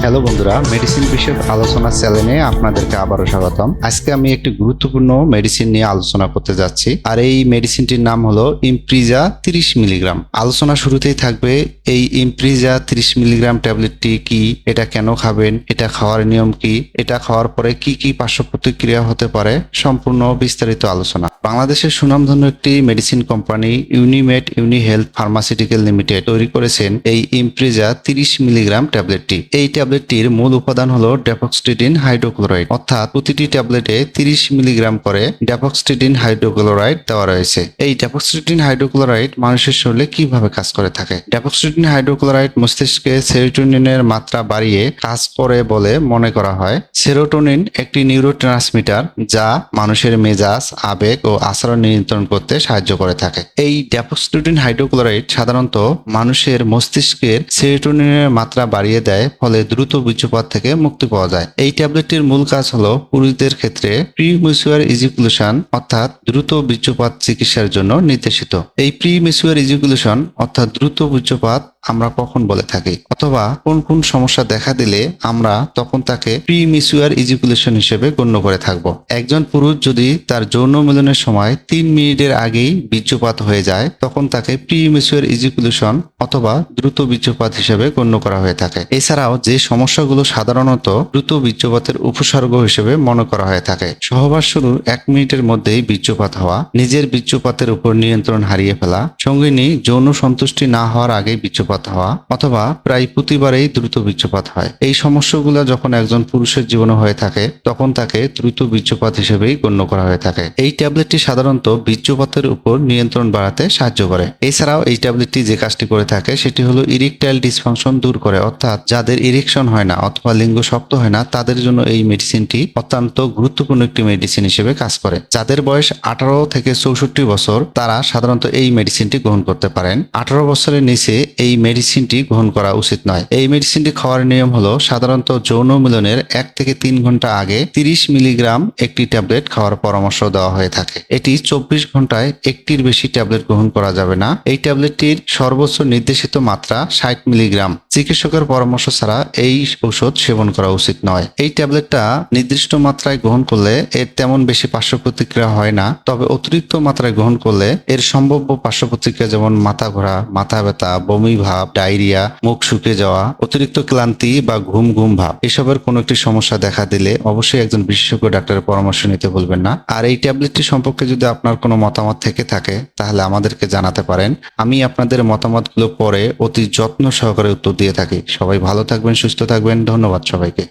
Hello বন্ধুরা, medicine বিষয়ক আলোচনা চ্যানেলে আপনাদেরকে আবারও স্বাগতম। আজকে আমি একটি গুরুত্বপূর্ণ মেডিসিন নিয়ে আলোচনা করতে যাচ্ছি, আর এই মেডিসিনটির নাম হলো ইমপ্রিজা 30 মিলিগ্রাম। আলোচনা শুরুতেই থাকবে এই ইমপ্রিজা 30 মিলিগ্রাম ট্যাবলেটটি কি, এটা কেন খাবেন, এটা খাওয়ার নিয়ম কি, এটা খাওয়ার পরে কি কি পার্শ্ব প্রতিক্রিয়া হতে পারে, সম্পূর্ণ বিস্তারিত আলোচনা। বাংলাদেশের সুনামধন্য একটি মেডিসিন কোম্পানি ইউনিমেড ইউনি হেলথ ফার্মাসিউটিক্যাল লিমিটেড তৈরি করেছেন এই ইমপ্রিজা 30 মিলিগ্রাম ট্যাবলেটটি। এই ট্যাবলেটটির মূল উপাদান হলো ডেফক্সট্রিটিন হাইড্রোক্লোরাইড, অর্থাৎ প্রতিটি ট্যাবলেটে 30 মিলিগ্রাম করে ডেফক্সট্রিটিন হাইড্রোক্লোরাইড দেওয়া রয়েছে। এই ডেফক্সট্রিটিন হাইড্রোক্লোরাইড মানুষের শরীরে কিভাবে কাজ করে থাকে? ডেফক্সট্রিটিন হাইড্রোক্লোরাইড মস্তিষ্কে সেরোটোনিনের মাত্রা বাড়িয়ে কাজ করে বলে মনে করা হয়। সেরোটোনিন একটি নিউরোট্রান্সমিটার যা মানুষের মেজাজ, আবেগ ও আচরণ নিয়ন্ত্রণ করতে সাহায্য করে থাকে। এই ডেফক্সট্রিটিন হাইড্রোক্লোরাইড সাধারণত মানুষের মস্তিষ্কের সেরোটোনিনের মাত্রা বাড়িয়ে দেয়, ফলে দ্রুত বীর্যপাত থেকে মুক্তি পাওয়া যায়। এই ট্যাবলেটটির মূল কাজ হলো পুরুষদের ক্ষেত্রে প্রিম্যাচুয়ার ইজাকুলেশন অর্থাৎ দ্রুত বীর্যপাত চিকিৎসার জন্য নির্দেশিত। এই প্রিম্যাচুয়ার ইজাকুলেশন অর্থাৎ দ্রুত বীর্যপাত আমরা কখন বলে থাকি, অথবা কোন কোন সমস্যা দেখা দিলে আমরা তখন তাকে প্রিম্যাচুয়ার ইজাকুলেশন হিসেবে গণ্য করে থাকব। একজন পুরুষ যদি তার যৌন মিলনের সময় 3 মিনিটের আগেই বীর্যপাত হয়ে যায়, তখন তাকে প্রিম্যাচুয়ার ইজাকুলেশন অথবা দ্রুত বীর্যপাত হিসেবে গণ্য করা হয়ে থাকে। এছাড়াও যে সমস্যাগুলো সাধারণত দ্রুত বীর্যপাতের উপসর্গ হিসেবে মনে করা হয়ে থাকে: সহবাস শুরুর 1 মিনিটের মধ্যেই বীর্যপাত হওয়া, নিজের বীর্যপাতের উপর নিয়ন্ত্রণ হারিয়ে ফেলা, সঙ্গিনী যৌন সন্তুষ্টি না হওয়ার আগেই বীর্যপাত হওয়া, অথবা প্রায় প্রতিবারেই দ্রুত বীর্যপাত হয়। এই সমস্যাগুলো যখন একজন পুরুষের জীবনে হয়ে থাকে, তখন তাকে দ্রুত বীর্যপাত হিসেবেই গণ্য করা হয়ে থাকে। এই ট্যাবলেটটি সাধারণত বীর্যপাতের উপর নিয়ন্ত্রণ বাড়াতে সাহায্য করে। এছাড়াও এই ট্যাবলেটটি যে কাজটি করে থাকে সেটি হলো ইরেকটাইল ডিসফাংশন দূর করে, অর্থাৎ যাদের ইরেকশন হয় না অথবা লিঙ্গ শক্ত হয় না, তাদের জন্য এই মেডিসিনটি অত্যন্ত গুরুত্বপূর্ণ একটি মেডিসিন হিসেবে কাজ করে। যাদের বয়স 18 থেকে 64 বছর, তারা সাধারণত এই মেডিসিনটি গ্রহণ করতে পারেন। 18 বছরের নিচে এই মেডিসিনটি গ্রহণ করা উচিত নয়। এই মেডিসিনটি খাওয়ার নিয়ম হলো সাধারণত যৌন মিলনের 1 থেকে 3 ঘন্টা আগে 30 মিলিগ্রাম একটি ট্যাবলেট খাওয়ার পরামর্শ দেওয়া হয়ে থাকে। এটি 24 ঘন্টায় একটির বেশি ট্যাবলেট গ্রহণ করা যাবে না। এই ট্যাবলেটটির সর্বোচ্চ নির্দেশিত মাত্রা 60 মিলিগ্রাম। চিকিৎসকের পরামর্শ ছাড়া এই ঔষধ সেবন করা উচিত নয়। এই ট্যাবলেটটা নির্দিষ্ট মাত্রায় গ্রহণ করলে এর তেমন বেশি পার্শ্ব প্রতিক্রিয়া হয় না, তবে অতিরিক্ত মাত্রায় গ্রহণ করলে এর সম্ভাব্য পার্শ্ব প্রতিক্রিয়া যেমন মাথা ঘোরা, মাথা ব্যথা, বমি ভাব, ডায়রিয়া, মুখ শুকিয়ে যাওয়া, অতিরিক্ত ক্লান্তি বা ঘুম ঘুম ভাব, এসবের কোনো একটি সমস্যা দেখা দিলে অবশ্যই একজন বিশেষজ্ঞ ডাক্তারের পরামর্শ নিতে ভুলবেন না। আর এই ট্যাবলেটটি সম্পর্কে যদি আপনার কোনো মতামত থেকে থাকে, তাহলে আমাদেরকে জানাতে পারেন। আমি আপনাদের মতামতগুলো পরে অতি যত্ন সহকারে উত্তর দিয়ে থাকি। সবাই ভালো থাকবেন, সুস্থ থাকবেন। ধন্যবাদ সবাইকে।